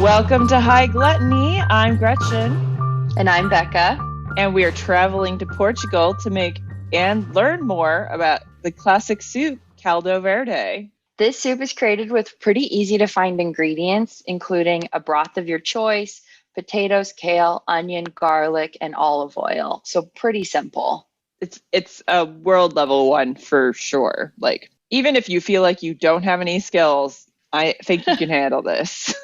Welcome to High Gluttony. I'm Gretchen. And I'm Becca. And we are traveling to Portugal to make and learn more about the classic soup, Caldo Verde. This soup is created with pretty easy to find ingredients, including a broth of your choice, potatoes, kale, onion, garlic, and olive oil. So pretty simple. It's a world level one for sure. Like, even if you feel like you don't have any skills, I think you can handle this.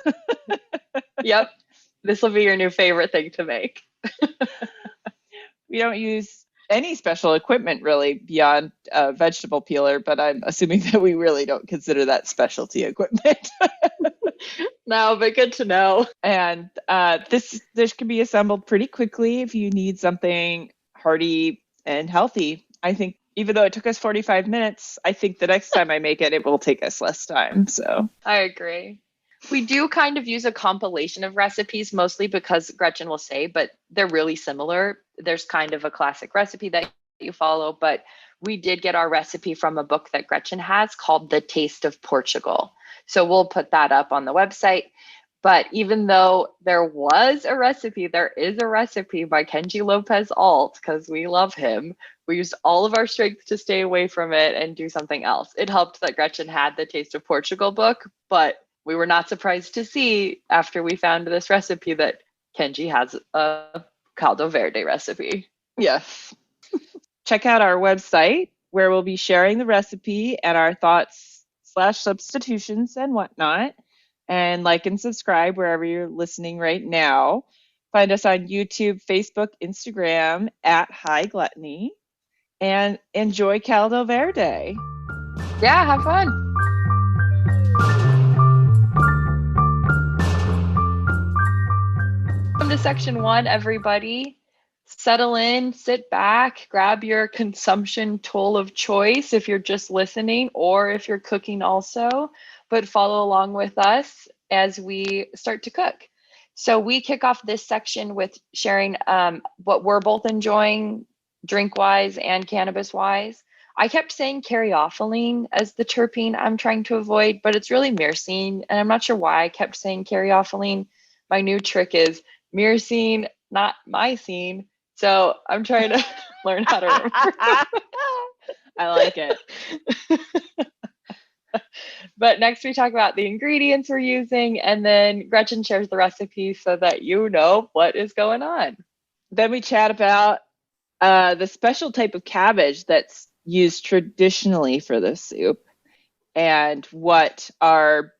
Yep. This will be your new favorite thing to make. We don't use any special equipment really beyond a vegetable peeler, but I'm assuming that we really don't consider that specialty equipment. No, but good to know. And this can be assembled pretty quickly if you need something hearty and healthy. I think even though it took us 45 minutes, I think the next time I make it, it will take us less time. So I agree. We do kind of use a compilation of recipes, mostly because Gretchen will say, but they're really similar. There's kind of a classic recipe that you follow, but we did get our recipe from a book that Gretchen has called The Taste of Portugal. So we'll put that up on the website. But even though there was a recipe, there is a recipe by Kenji Lopez Alt, because we love him. We used all of our strength to stay away from it and do something else. It helped that Gretchen had the Taste of Portugal book, but we were not surprised to see after we found this recipe that Kenji has a Caldo Verde recipe. Yes. Check out our website where we'll be sharing the recipe and our thoughts / substitutions and whatnot. And like and subscribe wherever you're listening right now. Find us on YouTube, Facebook, Instagram at High Gluttony. And enjoy Caldo Verde. Yeah, have fun. Welcome to section 1, everybody. Settle in, sit back, grab your consumption tool of choice if you're just listening or if you're cooking also, but follow along with us as we start to cook. So we kick off this section with sharing what we're both enjoying drink-wise and cannabis-wise. I kept saying caryophyllene as the terpene I'm trying to avoid, but it's really myrcene, and I'm not sure why I kept saying caryophyllene. My new trick is myrcene, not mycene. So I'm trying to learn how to remember. I like it. But next we talk about the ingredients we're using, and then Gretchen shares the recipe so that you know what is going on. Then we chat about the special type of cabbage that's used traditionally for this soup and what our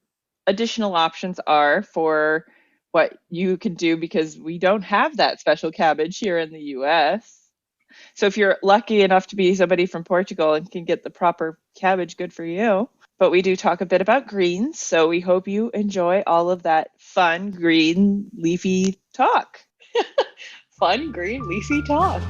additional options are for what you can do, because we don't have that special cabbage here in the US. So if you're lucky enough to be somebody from Portugal and can get the proper cabbage, good for you. But we do talk a bit about greens, so we hope you enjoy all of that fun, green, leafy talk. Fun, green, leafy talk.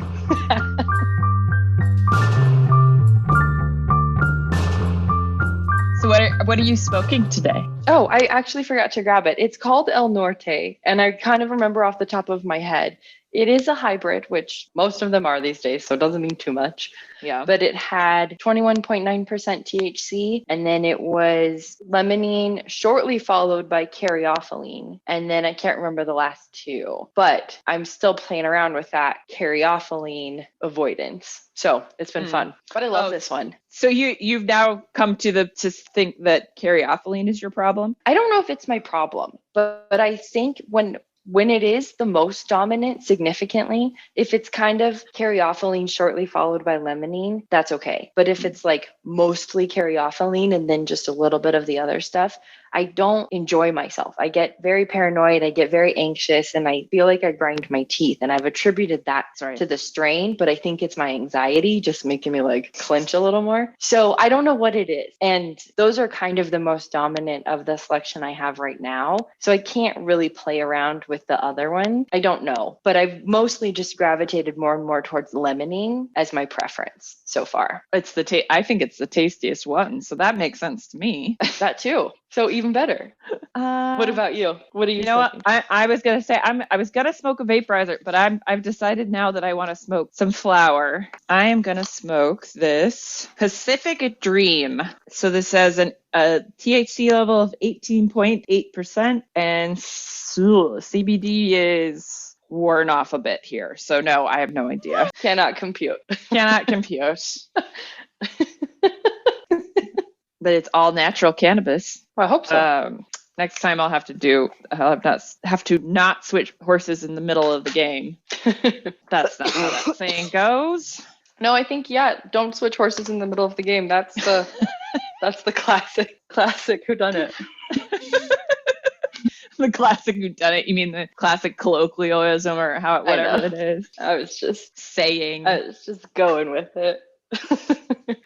So what are you smoking today? Oh, I actually forgot to grab it. It's called El Norte, and I kind of remember off the top of my head. It is a hybrid, which most of them are these days, so it doesn't mean too much. Yeah. But it had 21.9% THC, and then it was limonene, shortly followed by caryophyllene, and then I can't remember the last two. But I'm still playing around with that caryophyllene avoidance. So it's been fun. But I love this one. So you've now come to think that caryophyllene is your problem? I don't know if it's my problem, but I think when it is the most dominant significantly, if it's kind of caryophyllene shortly followed by limonene, that's okay. But if it's like mostly caryophyllene and then just a little bit of the other stuff, I don't enjoy myself. I get very paranoid. I get very anxious, and I feel like I grind my teeth. And I've attributed that to the strain, but I think it's my anxiety just making me like clench a little more. So I don't know what it is. And those are kind of the most dominant of the selection I have right now. So I can't really play around with the other one. I don't know, but I've mostly just gravitated more and more towards limonene as my preference so far. I think it's the tastiest one, so that makes sense to me. That too. So even better. What about you? What are you You know what? smoking? I was gonna say I was gonna smoke a vaporizer, but I've decided now that I want to smoke some flower. I am gonna smoke this Pacific Dream. So this has a THC level of 18.8%, and CBD is worn off a bit here. So no, I have no idea. Cannot compute. Cannot compute. But it's all natural cannabis. Well, I hope so. Next time I'll have to not switch horses in the middle of the game. That's not how that saying goes. No, I think don't switch horses in the middle of the game. That's the that's the classic whodunit. The classic whodunit. You mean the classic colloquialism or whatever it is? I was just going with it.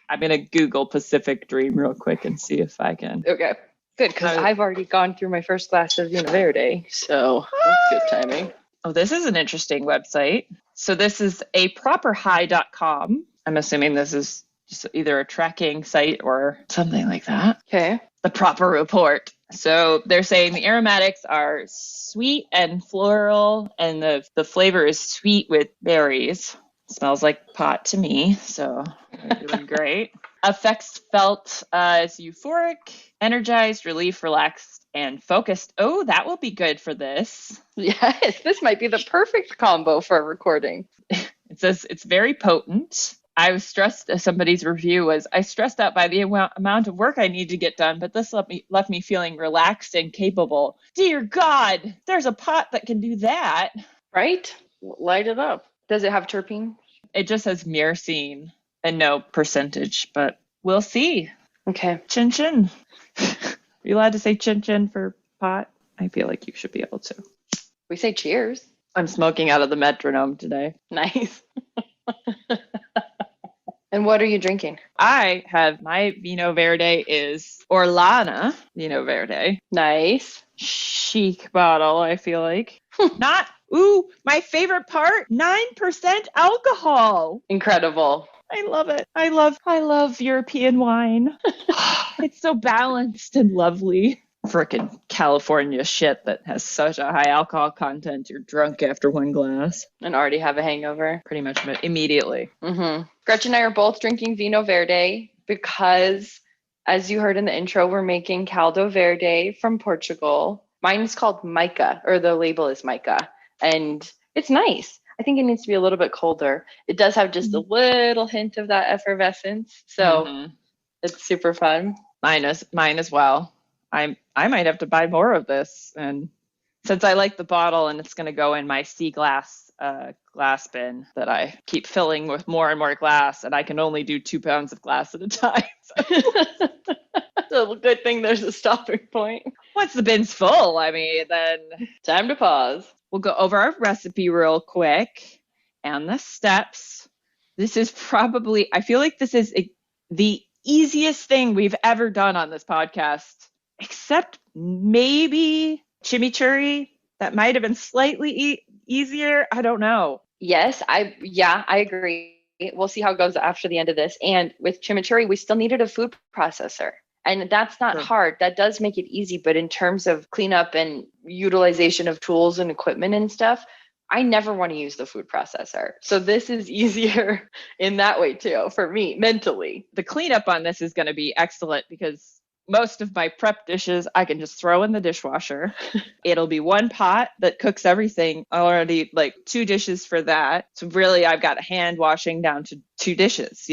I'm gonna Google Pacific Dream real quick and see if I can. Okay. Good, because I've already gone through my first glass of Vino Verde, so that's good timing. Oh, this is an interesting website. So this is a properhigh.com. I'm assuming this is just either a tracking site or something like that. Okay. The proper report. So they're saying the aromatics are sweet and floral, and the flavor is sweet with berries. Smells like pot to me, so we're doing great. Effects felt as euphoric, energized, relief, relaxed, and focused. Oh, that will be good for this. Yes, this might be the perfect combo for a recording. It says it's very potent. I was stressed. Somebody's review was, I stressed out by the amount of work I need to get done, but this left me feeling relaxed and capable. Dear God, there's a pot that can do that. Right? Light it up. Does it have terpene? It just says myrcene and no percentage, but we'll see. Okay. Chin chin. Are you allowed to say chin chin for pot? I feel like you should be able to. We say cheers. I'm smoking out of the metronome today. Nice. And what are you drinking? I have my Vino Verde is Orlana Vino Verde. Nice. Chic bottle, I feel like. My favorite part, 9% alcohol. Incredible. I love it. I love European wine. It's so balanced and lovely. Frickin' California shit that has such a high alcohol content. You're drunk after one glass. And already have a hangover. Pretty much immediately. Mm-hmm. Gretchen and I are both drinking Vino Verde because, as you heard in the intro, we're making Caldo Verde from Portugal. Mine is called Mica, or the label is Mica. And it's nice. I think it needs to be a little bit colder. It does have just a little hint of that effervescence. So It's super fun. Mine as well. I might have to buy more of this, and since I like the bottle and it's going to go in my sea glass bin that I keep filling with more and more glass, and I can only do 2 pounds of glass at a time. So good thing there's a stopping point. Once the bin's full, then time to pause. We'll go over our recipe real quick and the steps. This is probably, I feel like this is the easiest thing we've ever done on this podcast. Except maybe chimichurri. That might have been slightly easier. I don't know. Yes, I agree. We'll see how it goes after the end of this. And with chimichurri, we still needed a food processor. And that's not hard. That does make it easy. But in terms of cleanup and utilization of tools and equipment and stuff, I never want to use the food processor. So this is easier in that way too, for me, mentally. The cleanup on this is going to be excellent because most of my prep dishes I can just throw in the dishwasher. It'll be one pot that cooks everything already, like 2 dishes for that. So really I've got hand washing down to 2 dishes,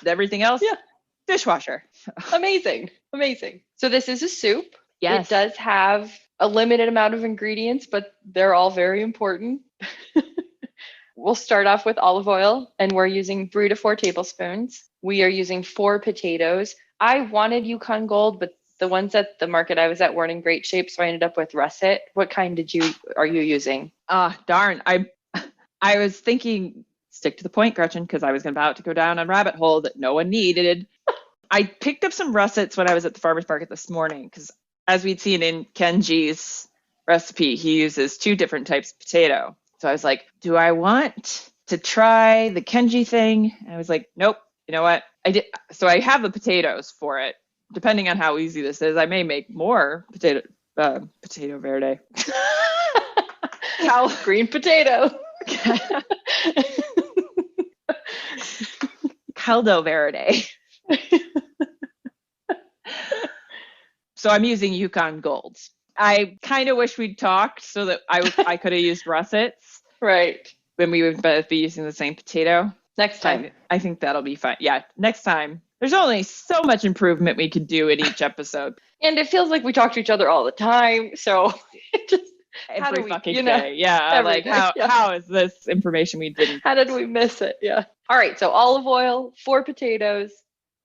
everything else, dishwasher. Amazing. So this is a soup. Yes. It does have a limited amount of ingredients, but they're all very important. We'll start off with olive oil, and we're using 3 to 4 tablespoons. We are using 4 potatoes. I wanted Yukon Gold, but the ones at the market I was at weren't in great shape, so I ended up with russet. What kind are you using? Darn. I was thinking, stick to the point, Gretchen, because I was about to go down a rabbit hole that no one needed. I picked up some russets when I was at the farmer's market this morning, because as we'd seen in Kenji's recipe, he uses 2 different types of potato. So I was like, do I want to try the Kenji thing? And I was like, nope. You know what? I did. So I have the potatoes for it. depending on how easy this is, I may make more potato verde. Green potato. Caldo Verde. So I'm using Yukon Golds. I kind of wish we'd talked so that I could have used russets. Right. When we would both be using the same potato. Next time. I think that'll be fine. Yeah, next time. There's only so much improvement we could do in each episode. And it feels like we talk to each other all the time. So just every fucking day. Yeah. Like day. How is this information we didn't? How did we miss it? Yeah. All right. So olive oil, 4 potatoes,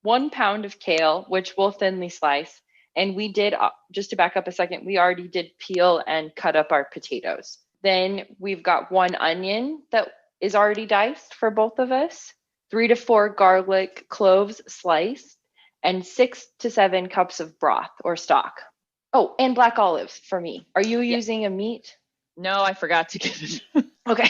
1 pound of kale, which we'll thinly slice. And we did, just to back up a second, we already did peel and cut up our potatoes. Then we've got 1 onion that is already diced for both of us, 3 to 4 garlic cloves sliced, and 6 to 7 cups of broth or stock. Oh, and black olives for me. Are you using a meat? No, I forgot to get it. Okay.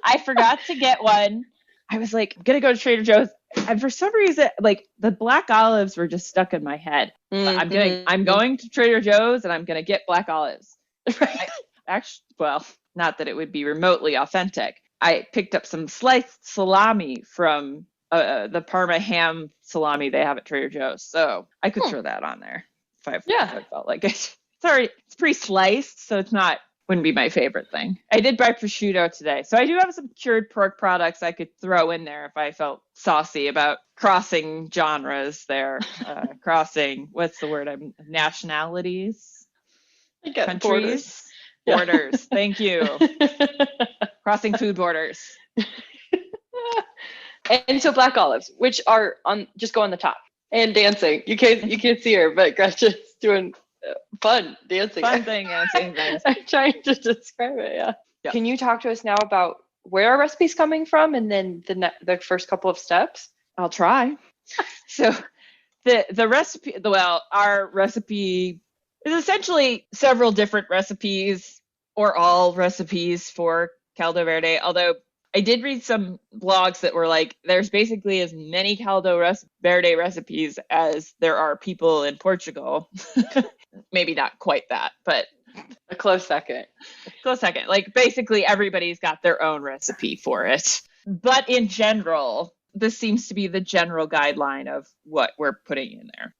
I forgot to get one. I was like, I'm going to go to Trader Joe's. And for some reason, like the black olives were just stuck in my head. Mm-hmm. I'm going to Trader Joe's and I'm going to get black olives. Right. Actually, well, not that it would be remotely authentic. I picked up some sliced salami from the Parma ham salami they have at Trader Joe's. So I could throw that on there if I felt like it. It's pre-sliced, so wouldn't be my favorite thing. I did buy prosciutto today. So I do have some cured pork products I could throw in there if I felt saucy about crossing genres there. Crossing, what's the word? Nationalities? Countries? Borders. Thank you. Crossing food borders. And so black olives, which are just go on the top, and dancing. You can't see her, but Gretchen's doing fun dancing. Fun thing, dancing. I'm trying to describe it. Yeah. Can you talk to us now about where our recipe's coming from, and then the first couple of steps? I'll try. So the recipe, our recipe is essentially several different recipes or all recipes for Caldo Verde, although I did read some blogs that were like, there's basically as many Caldo Verde recipes as there are people in Portugal. Maybe not quite that, but a close second. Like basically everybody's got their own recipe for it. But in general, this seems to be the general guideline of what we're putting in there.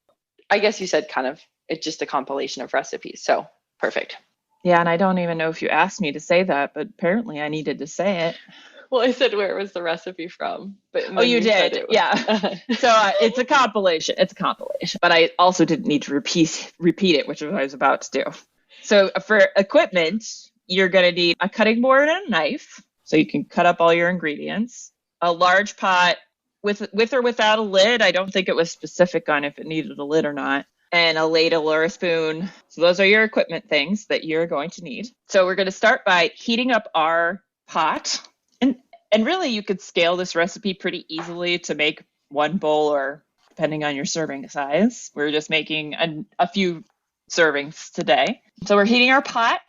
I guess you said kind of, it's just a compilation of recipes. So perfect. Yeah, and I don't even know if you asked me to say that, but apparently I needed to say it. Well, I said where was the recipe from, but you did, yeah. So it's a compilation. But I also didn't need to repeat it, which is what I was about to do. So for equipment, you're going to need a cutting board and a knife, so you can cut up all your ingredients. A large pot with or without a lid. I don't think it was specific on if it needed a lid or not. And a ladle or a spoon. So those are your equipment things that you're going to need. So we're going to start by heating up our pot. And really, you could scale this recipe pretty easily to make one bowl, or depending on your serving size. We're just making a few servings today. So we're heating our pot.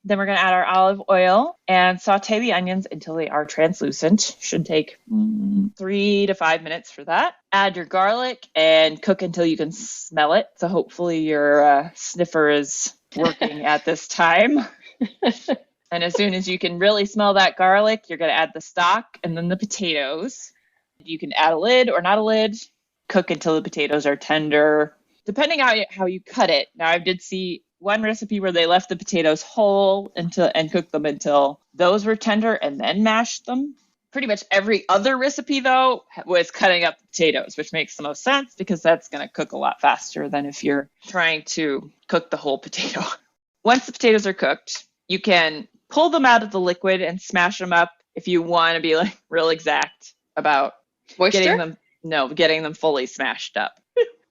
Then we're going to add our olive oil and saute the onions until they are translucent. Should take 3 to 5 minutes for that. Add your garlic and cook until you can smell it. So hopefully your sniffer is working at this time. And as soon as you can really smell that garlic, you're going to add the stock and then the potatoes. You can add a lid or not a lid. Cook until the potatoes are tender, depending on how you cut it. Now, I did see one recipe where they left the potatoes whole and cooked them until those were tender and then mashed them. Pretty much every other recipe, though, was cutting up the potatoes, which makes the most sense because that's going to cook a lot faster than if you're trying to cook the whole potato. Once the potatoes are cooked, you can pull them out of the liquid and smash them up if you want to be like real exact about moisture? Getting them fully smashed up.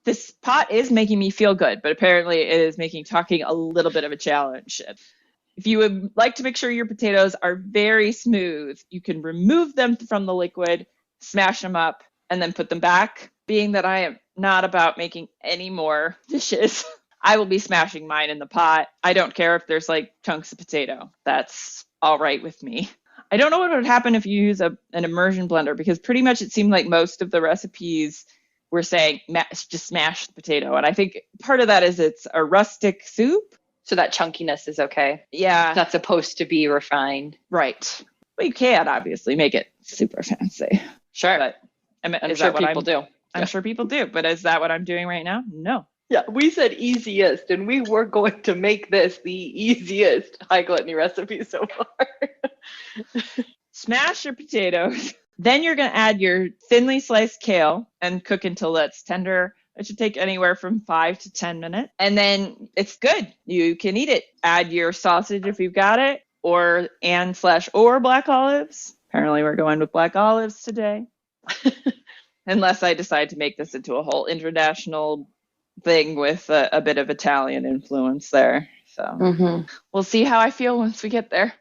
This pot is making me feel good, but apparently it is making talking a little bit of a challenge. If you would like to make sure your potatoes are very smooth, you can remove them from the liquid, smash them up, and then put them back. Being that I am not about making any more dishes, I will be smashing mine in the pot. I don't care if there's like chunks of potato. That's all right with me. I don't know what would happen if you use an immersion blender, because pretty much it seemed like most of the recipes we're saying just smash the potato. And I think part of that is it's a rustic soup. So that chunkiness is okay. Yeah. It's not supposed to be refined. Right. Well, you can obviously make it super fancy. Sure. But I'm sure people do. I'm sure people do. But is that what I'm doing right now? No. Yeah, we said easiest, and we were going to make this the easiest high gluttony recipe so far. Smash your potatoes. Then you're going to add your thinly sliced kale and cook until that's tender. It should take anywhere from 5 to 10 minutes. And then it's good. You can eat it. Add your sausage if you've got it, or black olives. Apparently we're going with black olives today. Unless I decide to make this into a whole international thing with a bit of Italian influence there. So We'll see how I feel once we get there.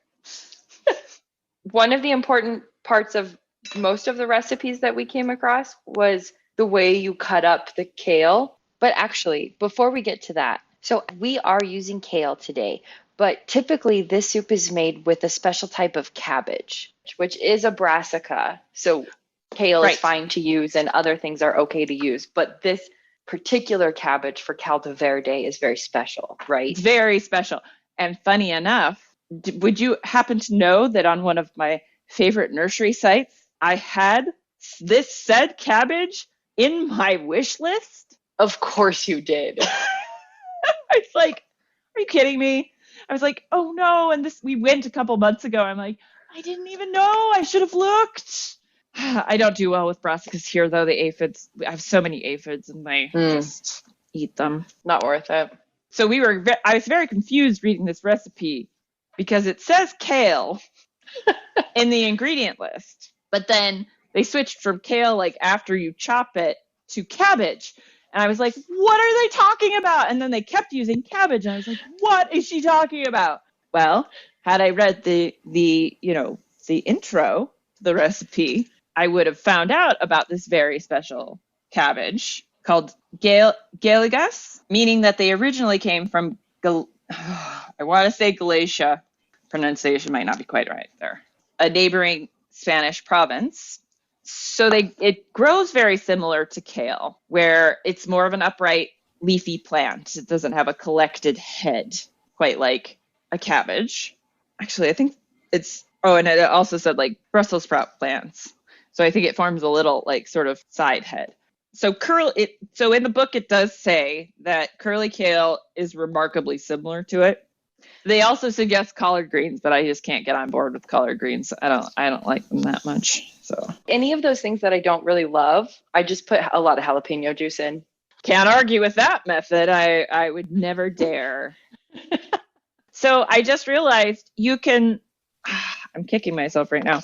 One of the important parts of most of the recipes that we came across was the way you cut up the kale. But actually, before we get to that, so we are using kale today, but typically this soup is made with a special type of cabbage, which is a brassica. So kale is fine to use and other things are okay to use. But this particular cabbage for Caldo Verde is very special, right? Very special. And funny enough, would you happen to know that on one of my favorite nursery sites, I had this said cabbage in my wish list? Of course you did. I was like, are you kidding me? I was like, oh no. And we went a couple months ago. I'm like, I didn't even know. I should have looked. I don't do well with brassicas here, though. The aphids, I have so many aphids and they just eat them. Not worth it. So I was very confused reading this recipe because it says kale in the ingredient list, but then they switched from kale, like after you chop it, to cabbage. And I was like, what are they talking about? And then they kept using cabbage. And I was like, what is she talking about? Well, had I read the intro to the recipe, I would have found out about this very special cabbage called Galegas, meaning that they originally came from, I want to say Galicia. Pronunciation might not be quite right there. A neighboring Spanish province. So it grows very similar to kale, where it's more of an upright, leafy plant. It doesn't have a collected head, quite like a cabbage. Actually, I think and it also said like Brussels sprout plants. So I think it forms a little like sort of side head. So in the book, it does say that curly kale is remarkably similar to it. They also suggest collard greens, but I just can't get on board with collard greens. I don't like them that much. So any of those things that I don't really love, I just put a lot of jalapeno juice in. Can't argue with that method. I would never dare. So I just realized you can, I'm kicking myself right now.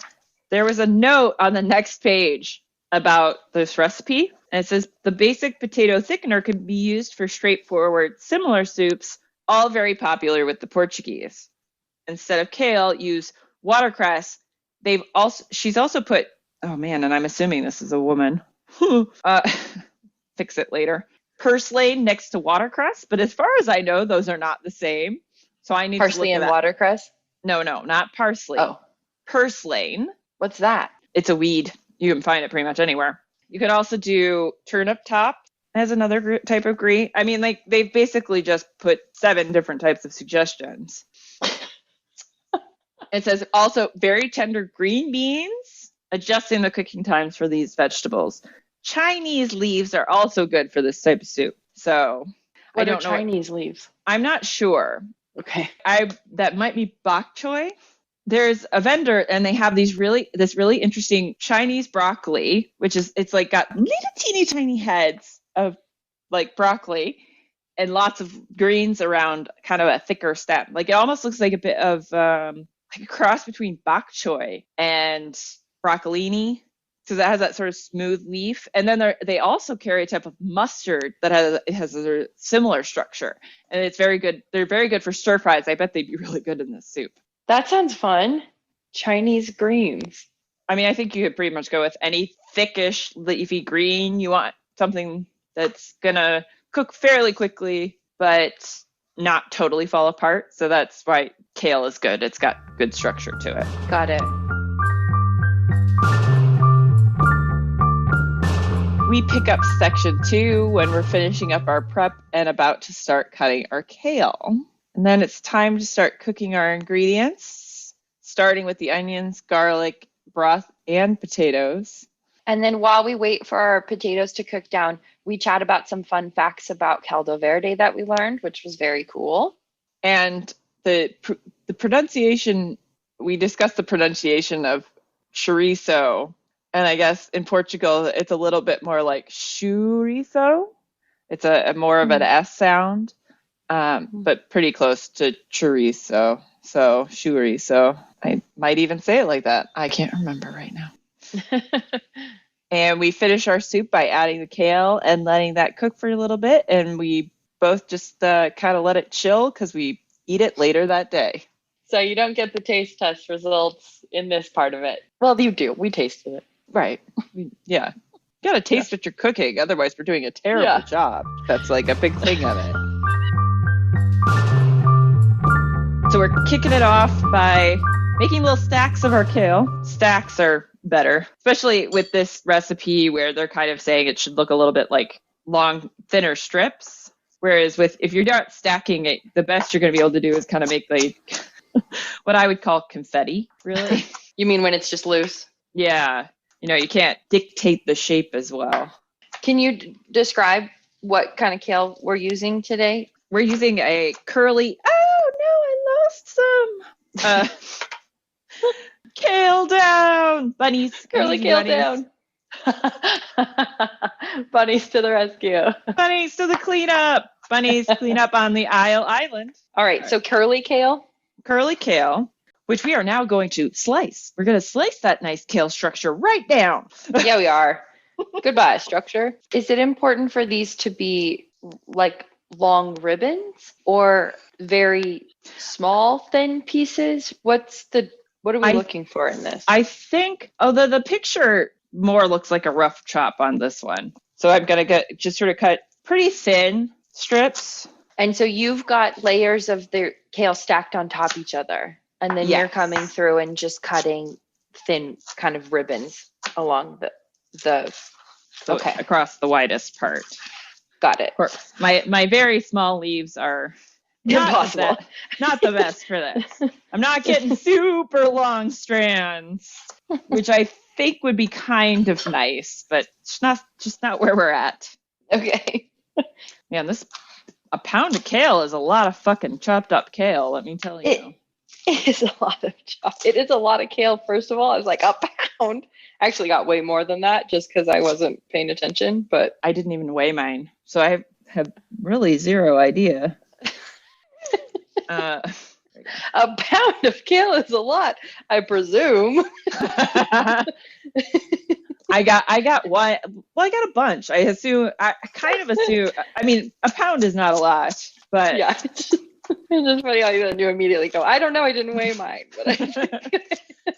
There was a note on the next page about this recipe. And it says the basic potato thickener can be used for straightforward, similar soups, all very popular with the Portuguese. Instead of kale, use watercress. She's also put, oh man, and I'm assuming this is a woman. Fix it later. Purslane next to watercress, but as far as I know, those are not the same. So I need parsley to look and watercress? No, not parsley. Oh. Purslane. What's that? It's a weed. You can find it pretty much anywhere. You could also do turnip top as another type of green. I mean, like they've basically just put 7 different types of suggestions. It says also very tender green beans, adjusting the cooking times for these vegetables. Chinese leaves are also good for this type of soup. So what I don't know. Chinese leaves? I'm not sure. Okay. That might be bok choy. There's a vendor and they have this really interesting Chinese broccoli, it's like got little teeny tiny heads of like broccoli and lots of greens around kind of a thicker stem. Like it almost looks like a bit of like a cross between bok choy and broccolini. So that has that sort of smooth leaf. And then they also carry a type of mustard that has a similar structure. And it's very good. They're very good for stir fries. I bet they'd be really good in this soup. That sounds fun. Chinese greens. I mean, I think you could pretty much go with any thickish leafy green. You want something that's going to cook fairly quickly, but not totally fall apart. So that's why kale is good. It's got good structure to it. Got it. we pick up section 2 when we're finishing up our prep and about to start cutting our kale. And then it's time to start cooking our ingredients, starting with the onions, garlic, broth, and potatoes. And then while we wait for our potatoes to cook down, we chat about some fun facts about Caldo Verde that we learned, which was very cool. And the pronunciation, we discussed the pronunciation of chorizo. And I guess in Portugal, it's a little bit more like chorizo. It's a more of an S sound, but pretty close to chorizo. So chorizo. I might even say it like that. I can't remember right now. And we finish our soup by adding the kale and letting that cook for a little bit. And we both just kind of let it chill because we eat it later that day. So you don't get the taste test results in this part of it. Well, you do. We tasted it. Right. Yeah. You got to taste what you're cooking. Otherwise, we're doing a terrible job. That's like a big thing of it. So we're kicking it off by making little stacks of our kale. Stacks are better, especially with this recipe where they're kind of saying it should look a little bit like long, thinner strips. Whereas if you're not stacking it, the best you're going to be able to do is kind of make like what I would call confetti, really. You mean when it's just loose? Yeah. You can't dictate the shape as well. Can you describe what kind of kale we're using today? We're using a curly, oh no, I lost some. Kale down. Bunnies. Curly kale bunnies. Down. Bunnies to the rescue. Bunnies to the cleanup. Bunnies clean up on the Island. All right, so curly kale. Curly kale, which we are now going to slice. We're going to slice that nice kale structure right down. Yeah, we are. Goodbye, structure. Is it important for these to be like long ribbons or very small, thin pieces? What are we looking for in this? I think, although the picture more looks like a rough chop on this one. So I'm going to just sort of cut pretty thin strips. And so you've got layers of the kale stacked on top of each other. And then you're coming through and just cutting thin kind of ribbons along the okay. Across the widest part. Got it. Of course, my very small leaves are impossible. Not the best for this. I'm not getting super long strands, which I think would be kind of nice, but it's just not where we're at. Okay. Man, a pound of kale is a lot of fucking chopped up kale, let me tell you. It is a lot of It is a lot of kale, first of all. I was like, a pound. I actually got way more than that just because I wasn't paying attention, but I didn't even weigh mine. So I have really zero idea. A pound of kale is a lot, I presume. I got one. Well, I got a bunch. I kind of assume. I mean, a pound is not a lot, but yeah. It's just funny how you then immediately go, I don't know, I didn't weigh mine. But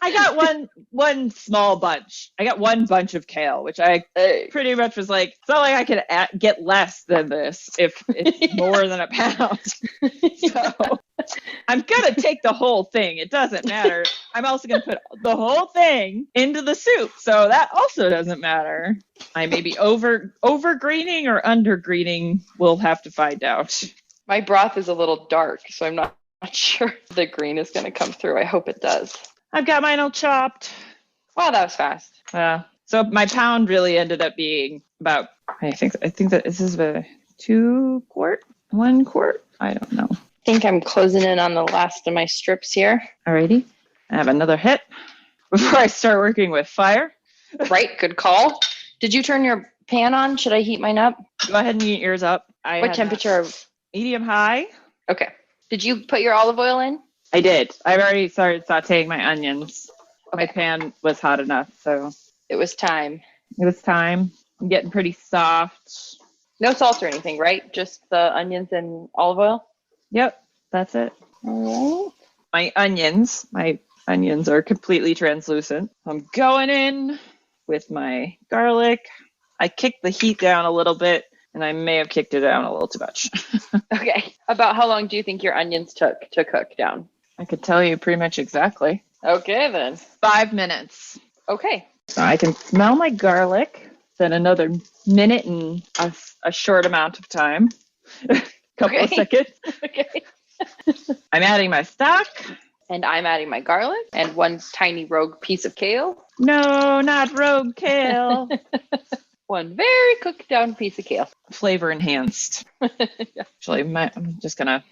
I got one small bunch. I got one bunch of kale, which I pretty much was like, it's not like I could get less than this if it's more than a pound. So I'm going to take the whole thing. It doesn't matter. I'm also going to put the whole thing into the soup. So that also doesn't matter. I may be over greening or under greening. We'll have to find out. My broth is a little dark, so I'm not sure if the green is going to come through. I hope it does. I've got mine all chopped. Wow, that was fast. So my pound really ended up being about, I think that this is a 1 quart. I don't know. I think I'm closing in on the last of my strips here. Alrighty. I have another hit before I start working with fire. Right, good call. Did you turn your pan on? Should I heat mine up? Go ahead and heat yours up. What temperature? Medium high. Okay. Did you put your olive oil in? I did. I've already started sauteing my onions. Okay. My pan was hot enough, so. It was time. I'm getting pretty soft. No salt or anything, right? Just the onions and olive oil? Yep, that's it. All right. My onions are completely translucent. I'm going in with my garlic. I kicked the heat down a little bit. And I may have kicked it down a little too much. Okay. About how long do you think your onions took to cook down? I could tell you pretty much exactly. Okay, then. 5 minutes. Okay. So I can smell my garlic. Then another minute and a short amount of time, couple of seconds. Okay. I'm adding my stock. And I'm adding my garlic and one tiny rogue piece of kale. No, not rogue kale. One very cooked down piece of kale. Flavor enhanced. Yeah. Actually, I'm just gonna.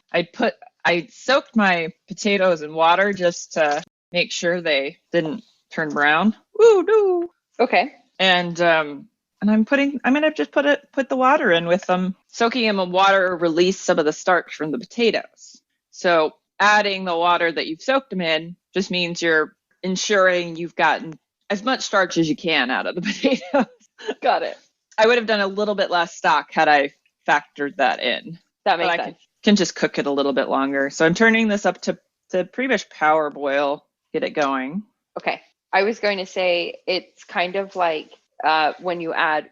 I soaked my potatoes in water just to make sure they didn't turn brown. Ooh, no. Okay. And I'm gonna just put the water in with them. Soaking them in water release some of the starch from the potatoes. So adding the water that you've soaked them in just means you're ensuring you've gotten as much starch as you can out of the potatoes. Got it. I would have done a little bit less stock had I factored that in. That makes but I sense. can just cook it a little bit longer. So I'm turning this up to pretty much power boil, get it going. Okay. I was going to say it's kind of like when you add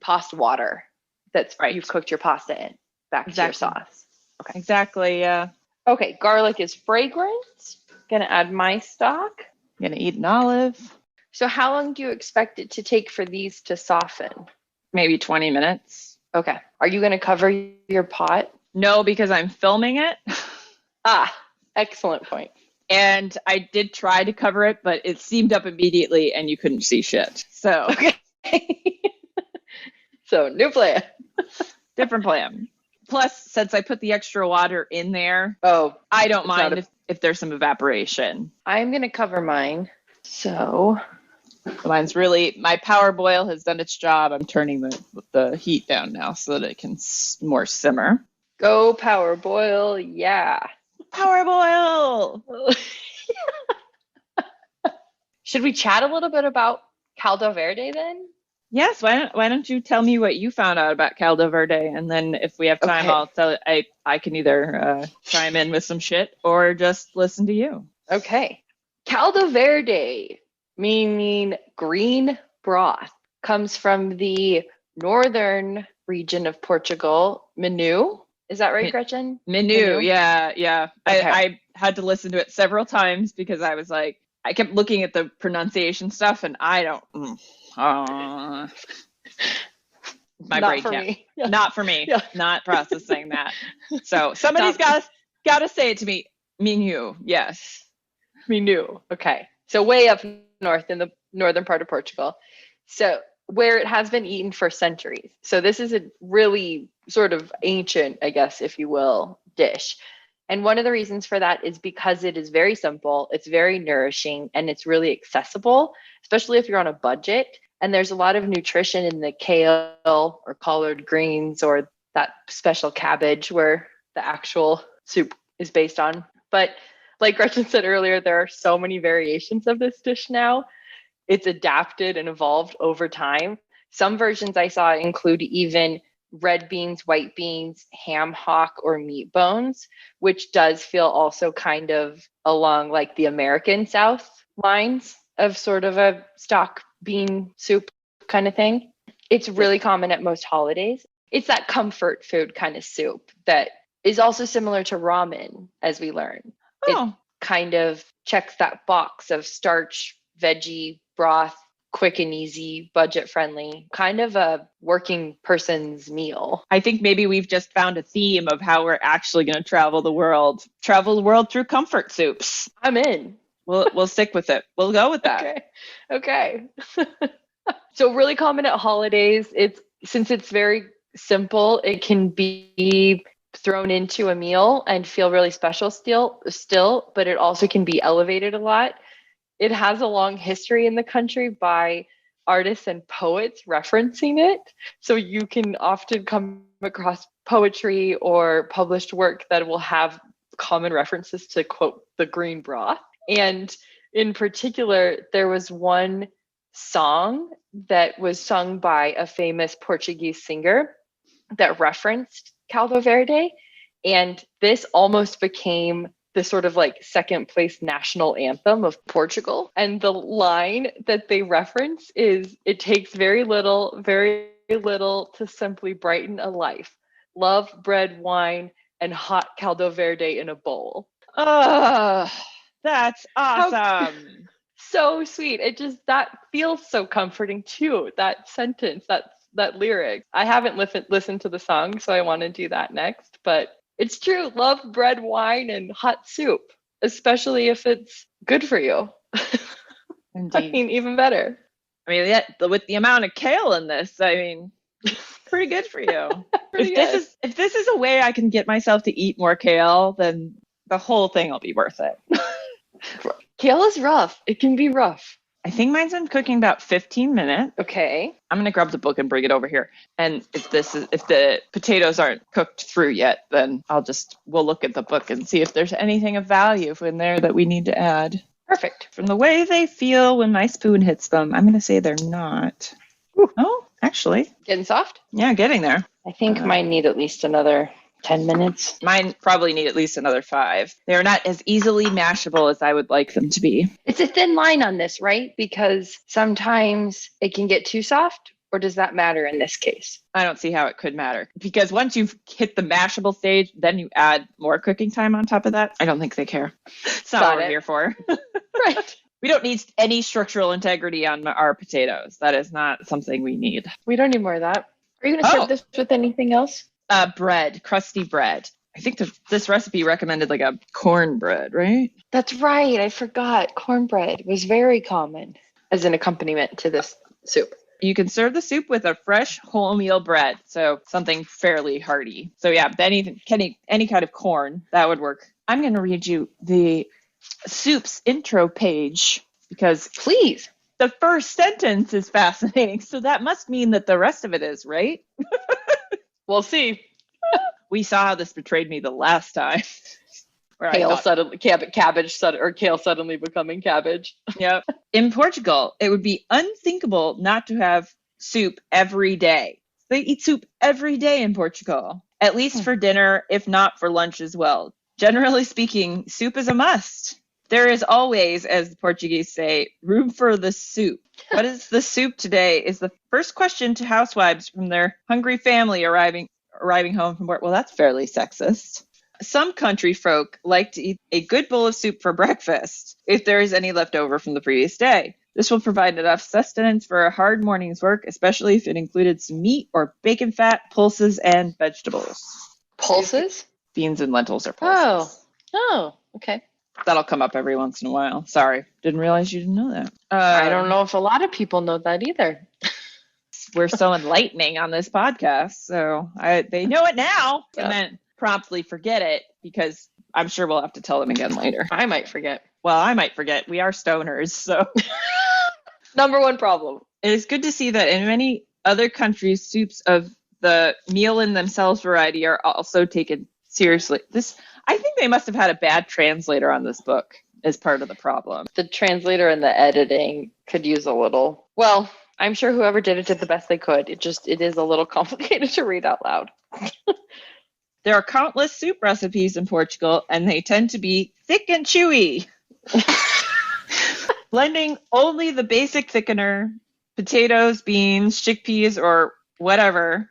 pasta water that's Right. you've cooked your pasta in back to your sauce. Okay. Exactly, yeah. Okay, garlic is fragrant. Gonna add my stock. I'm gonna eat an olive. So how long do you expect it to take for these to soften? Maybe 20 minutes. Okay. Are you gonna cover your pot? No, because I'm filming it. Excellent point. And I did try to cover it, but it steamed up immediately and you couldn't see shit. So okay. So new plan. Different plan. Plus, since I put the extra water in there, I don't mind if there's some evaporation. I'm going to cover mine. So mine's really, my power boil has done its job. I'm turning the heat down now so that it can more simmer. Go power boil. Yeah. Power boil. Should we chat a little bit about Caldo Verde then? Yes. Why don't you tell me what you found out about Caldo Verde, and then if we have time, I'll tell. I can either chime in with some shit or just listen to you. Okay. Caldo Verde, meaning green broth, comes from the northern region of Portugal, Menu. Is that right, Gretchen? Menu. Yeah. Okay. I had to listen to it several times because I was like, I kept looking at the pronunciation stuff, and I don't. My brain can't. Yeah. Not for me. Yeah. Not processing that. So somebody's got to say it to me. Menu. Yes. Menu. Okay. So way up north in the northern part of Portugal. So where it has been eaten for centuries. So this is a really sort of ancient, I guess, if you will, dish. And one of the reasons for that is because it is very simple, it's very nourishing, and it's really accessible, especially if you're on a budget. And there's a lot of nutrition in the kale or collard greens or that special cabbage where the actual soup is based on. But like Gretchen said earlier, there are so many variations of this dish now. It's adapted and evolved over time. Some versions I saw include even red beans, white beans, ham hock, or meat bones, which does feel also kind of along like the American South lines of sort of a stock bean soup kind of thing. It's really common at most holidays. It's that comfort food kind of soup that is also similar to ramen, as we learn. It kind of checks that box of starch, veggie, broth, quick and easy, budget friendly, kind of a working person's meal. I think maybe we've just found a theme of how we're actually going to travel the world through comfort soups. I'm in. We'll stick with it. We'll go with that. Okay. So really common at holidays. Since it's very simple, it can be thrown into a meal and feel really special still, but it also can be elevated a lot. It has a long history in the country by artists and poets referencing it. So you can often come across poetry or published work that will have common references to, quote, the green broth. And in particular, there was one song that was sung by a famous Portuguese singer that referenced Caldo Verde. And this almost became the sort of like second place national anthem of Portugal. And the line that they reference is, "It takes very little to simply brighten a life. Love, bread, wine, and hot Caldo Verde in a bowl." Oh, that's awesome. So sweet. That feels so comforting too. That sentence, that lyric. I haven't listened to the song, so I want to do that next. But it's true. Love bread, wine, and hot soup, especially if it's good for you. Indeed. I mean, even better. I mean, yeah, with the amount of kale in this, I mean, pretty good for you. If this is a way I can get myself to eat more kale, then the whole thing will be worth it. Kale is rough. It can be rough. I think mine's been cooking about 15 minutes. Okay. I'm gonna grab the book and bring it over here. And if the potatoes aren't cooked through yet, then we'll look at the book and see if there's anything of value in there that we need to add. Perfect. From the way they feel when my spoon hits them, I'm gonna say they're not. Ooh. Oh, actually. Getting soft? Yeah, getting there. I think mine need at least another 10 minutes. Mine probably need at least another 5. They're not as easily mashable as I would like them to be. It's a thin line on this, right? Because sometimes it can get too soft, or does that matter in this case? I don't see how it could matter. Because once you've hit the mashable stage, then you add more cooking time on top of that. I don't think they care. It's not what we're here for. Right. We don't need any structural integrity on our potatoes. That is not something we need. We don't need more of that. Are you going to serve this with anything else? Bread, crusty bread. I think this recipe recommended like a cornbread, right? That's right. I forgot. Cornbread was very common as an accompaniment to this soup. You can serve the soup with a fresh wholemeal bread, so something fairly hearty. So yeah, any kind of corn, that would work. I'm going to read you the soup's intro page because please. The first sentence is fascinating, so that must mean that the rest of it is, right? We'll see. We saw how this betrayed me the last time. Kale suddenly becoming cabbage. Yep. In Portugal, it would be unthinkable not to have soup every day. They eat soup every day in Portugal, at least for dinner, if not for lunch as well. Generally speaking, soup is a must. There is always, as the Portuguese say, room for the soup. What is the soup today is the first question to housewives from their hungry family arriving home from work. Well, that's fairly sexist. Some country folk like to eat a good bowl of soup for breakfast if there is any left over from the previous day. This will provide enough sustenance for a hard morning's work, especially if it included some meat or bacon fat, pulses, and vegetables. Pulses? Beans and lentils are pulses. Oh, okay. That'll come up every once in a while. Sorry, didn't realize you didn't know that. I don't know if a lot of people know that either. We're so enlightening on this podcast, so they know it now, and then promptly forget it because I'm sure we'll have to tell them again later. I might forget. Well, I might forget. We are stoners, so. Number one problem. It is good to see that in many other countries, soups of the meal in themselves variety are also taken seriously. I think they must have had a bad translator on this book as part of the problem. The translator and the editing could use a little. Well, I'm sure whoever did it did the best they could. It is a little complicated to read out loud. There are countless soup recipes in Portugal, and they tend to be thick and chewy. Blending only the basic thickener, potatoes, beans, chickpeas, or whatever,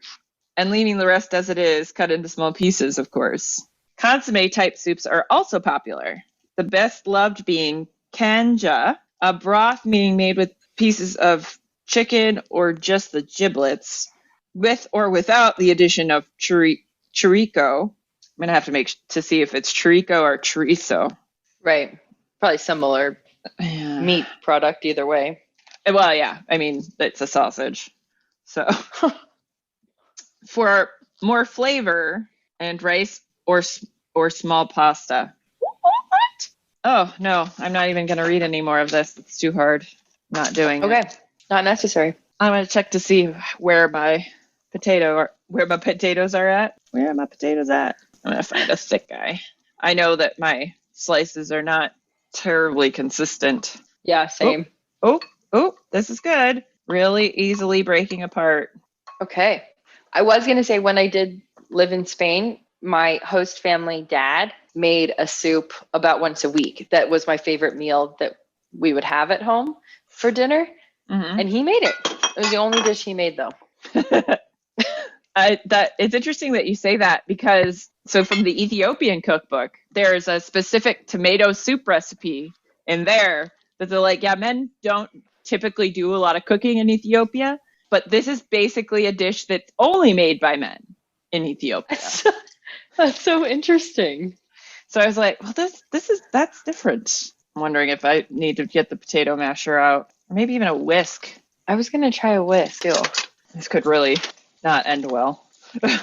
and leaving the rest as it is, cut into small pieces, of course. Consommé-type soups are also popular, the best loved being canja, a broth being made with pieces of chicken or just the giblets, with or without the addition of chorico. I'm going to have to see if it's chorico or chorizo. Right. Probably similar meat product either way. Well, yeah. I mean, it's a sausage. So for more flavor and rice or small pasta. What? Oh, no. I'm not even going to read any more of this. It's too hard. Not doing it. Okay. Not necessary. I'm going to check to see where my potatoes are at. Where are my potatoes at? I'm going to find a thick guy. I know that my slices are not terribly consistent. Yeah, same. Oh, this is good. Really easily breaking apart. Okay. I was going to say when I did live in Spain, my host family dad made a soup about once a week. That was my favorite meal that we would have at home for dinner. Mm-hmm. And he made it. It was the only dish he made, though. It's interesting that you say that because from the Ethiopian cookbook, there's a specific tomato soup recipe in there that they're like, yeah, men don't typically do a lot of cooking in Ethiopia. but this is basically a dish that's only made by men in Ethiopia. That's so interesting. So I was like, well, that's different. I'm wondering if I need to get the potato masher out, or maybe even a whisk. I was going to try a whisk too. This could really not end well. This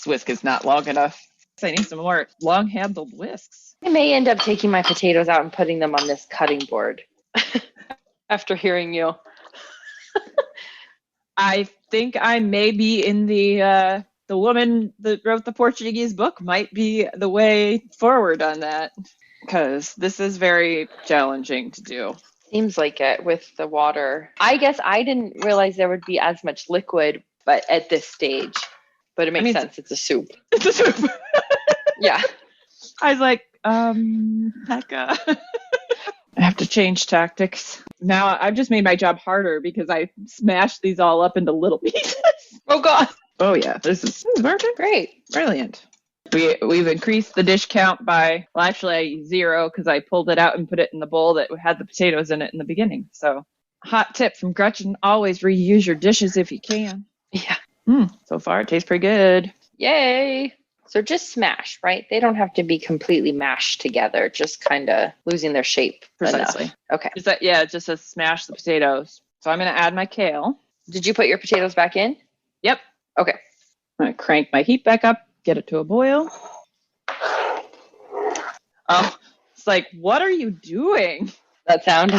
whisk is not long enough. I need some more long-handled whisks. I may end up taking my potatoes out and putting them on this cutting board after hearing you. I think I may be in the woman that wrote the Portuguese book might be the way forward on that, because this is very challenging to do. Seems like it with the water. I guess I didn't realize there would be as much liquid, but at this stage. But it makes sense. It's a soup. It's a soup. Yeah. I was like, Becca. I have to change tactics. Now I've just made my job harder because I smashed these all up into little pieces. Oh God. Oh yeah, this is working. Great. Brilliant. We've increased the dish count by, well, actually I used 0 because I pulled it out and put it in the bowl that had the potatoes in it in the beginning. So, hot tip from Gretchen: always reuse your dishes if you can. Yeah. So far it tastes pretty good. Yay. So just smash, right? They don't have to be completely mashed together, just kind of losing their shape. Precisely. Enough. Okay. It just says smash the potatoes. So I'm going to add my kale. Did you put your potatoes back in? Yep. Okay. I'm going to crank my heat back up, get it to a boil. Oh, it's like, what are you doing? That sound.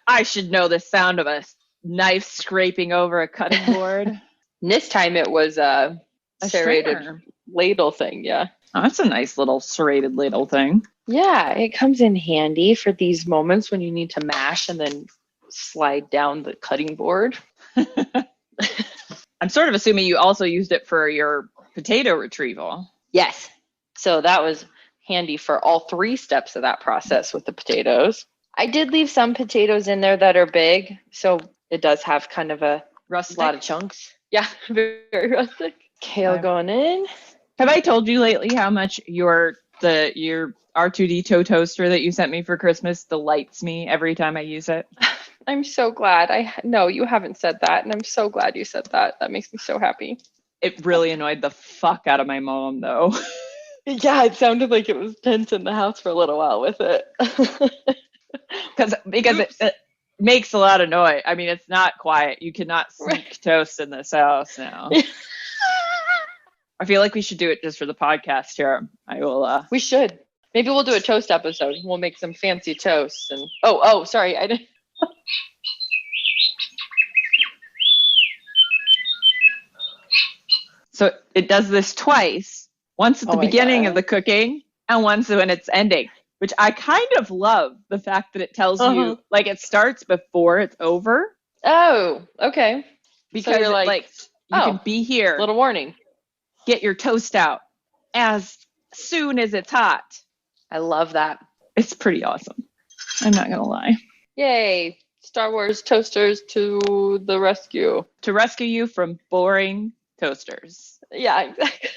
I should know the sound of a knife scraping over a cutting board. This time it was a serrated strainer. ladle thing. Yeah. Oh, that's a nice little serrated ladle thing. Yeah, it comes in handy for these moments when you need to mash and then slide down the cutting board. I'm sort of assuming you also used it for your potato retrieval. Yes. So that was handy for all 3 steps of that process with the potatoes. I did leave some potatoes in there that are big, so it does have kind of a lot of chunks. Yeah, very rustic. Kale going in. Have I told you lately how much your R2D2 toaster that you sent me for Christmas delights me every time I use it? I'm so glad. No, you haven't said that, and I'm so glad you said that. That makes me so happy. It really annoyed the fuck out of my mom, though. Yeah, it sounded like it was tense in the house for a little while with it. Because it makes a lot of noise. I mean, it's not quiet. You cannot sneak toast in this house now. I feel like we should do it just for the podcast here. I will. We should. Maybe we'll do a toast episode. We'll make some fancy toasts. And sorry, I didn't. So it does this twice. Once at the beginning of the cooking and once when it's ending, which I kind of love the fact that it tells you, like, it starts before it's over. Oh, okay. Because so you're like you can be here. Little warning. Get your toast out as soon as it's hot. I love that. It's pretty awesome. I'm not going to lie. Yay. Star Wars toasters to the rescue. To rescue you from boring toasters. Yeah, exactly.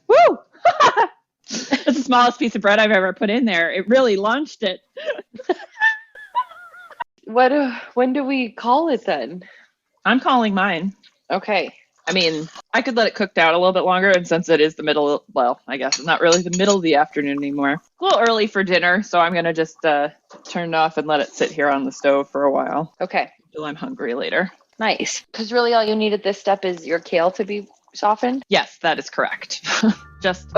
Woo! That's the smallest piece of bread I've ever put in there. It really launched it. When do we call it then? I'm calling mine. Okay. I mean, I could let it cook down a little bit longer, and since it is the middle, well, I guess it's not really the middle of the afternoon anymore. A little early for dinner, so I'm going to just turn it off and let it sit here on the stove for a while. Okay. Until I'm hungry later. Nice. Because really all you need at this step is your kale to be softened? Yes, that is correct. Just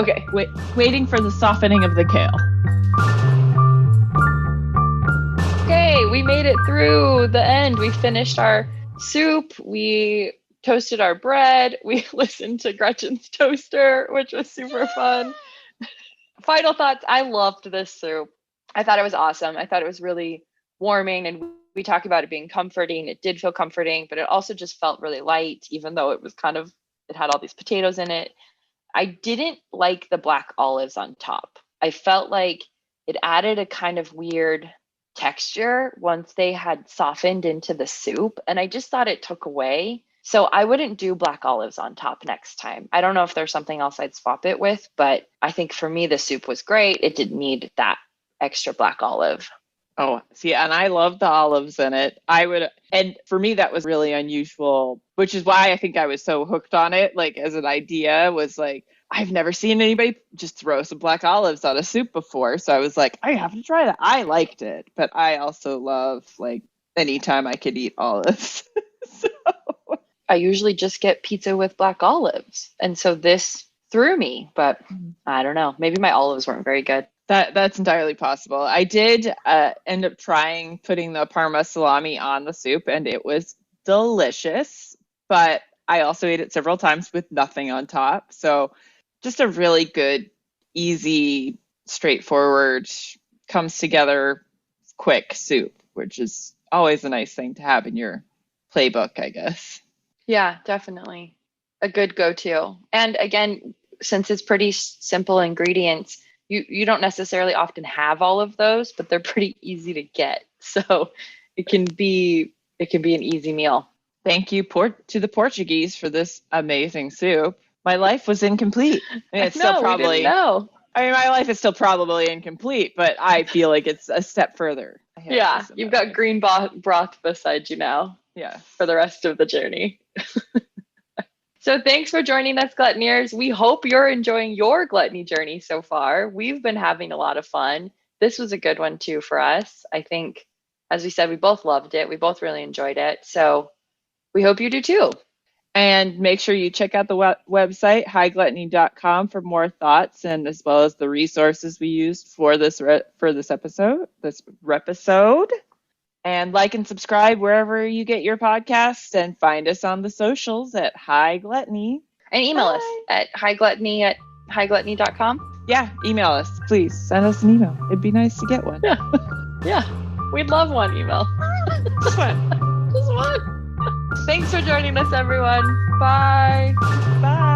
waiting for the softening of the kale. Okay, we made it through the end. We finished our soup. We toasted our bread. We listened to Gretchen's toaster, which was super fun. Final thoughts. I loved this soup. I thought it was awesome. I thought it was really warming, and we talked about it being comforting. It did feel comforting, but it also just felt really light, even though it was it had all these potatoes in it. I didn't like the black olives on top. I felt like it added a kind of weird texture once they had softened into the soup, and I just thought it took away So I wouldn't do black olives on top next time. I don't know if there's something else I'd swap it with, but I think for me, the soup was great. It didn't need that extra black olive. Oh, see, and I love the olives in it. And for me, that was really unusual, which is why I think I was so hooked on it. Like, as an idea, was like, I've never seen anybody just throw some black olives on a soup before. So I was like, I have to try that. I liked it, but I also love, like, anytime I could eat olives. So, I usually just get pizza with black olives. And so this threw me, but I don't know. Maybe my olives weren't very good. that's entirely possible. I did end up trying putting the Parma salami on the soup, and it was delicious. But I also ate it several times with nothing on top. So just a really good, easy, straightforward, comes together quick soup, which is always a nice thing to have in your playbook, I guess. Yeah, definitely. A good go-to. And again, since it's pretty simple ingredients, you don't necessarily often have all of those, but they're pretty easy to get. So it can be an easy meal. Thank you to the Portuguese for this amazing soup. My life was incomplete. I mean, I it's still know, we didn't probably, know. I mean, my life is still probably incomplete, but I feel like it's a step further. I have Yeah, this in you've my got life. green broth beside you now Yes. for the rest of the journey. So thanks for joining us, Gluttoners. We hope you're enjoying your gluttony journey so far. We've been having a lot of fun. This was a good one too for us. I think, as we said, we both loved it. We both really enjoyed it. So we hope you do too. And make sure you check out the website, hightogluttony.com, for more thoughts, and as well as the resources we used for this episode, this repisode. And like and subscribe wherever you get your podcasts, and find us on the socials at High Gluttony. And email us at hightogluttony@hightogluttony.com. Yeah, email us. Please send us an email. It'd be nice to get one. Yeah, we'd love one email. Just one. Just one. Thanks for joining us, everyone. Bye. Bye.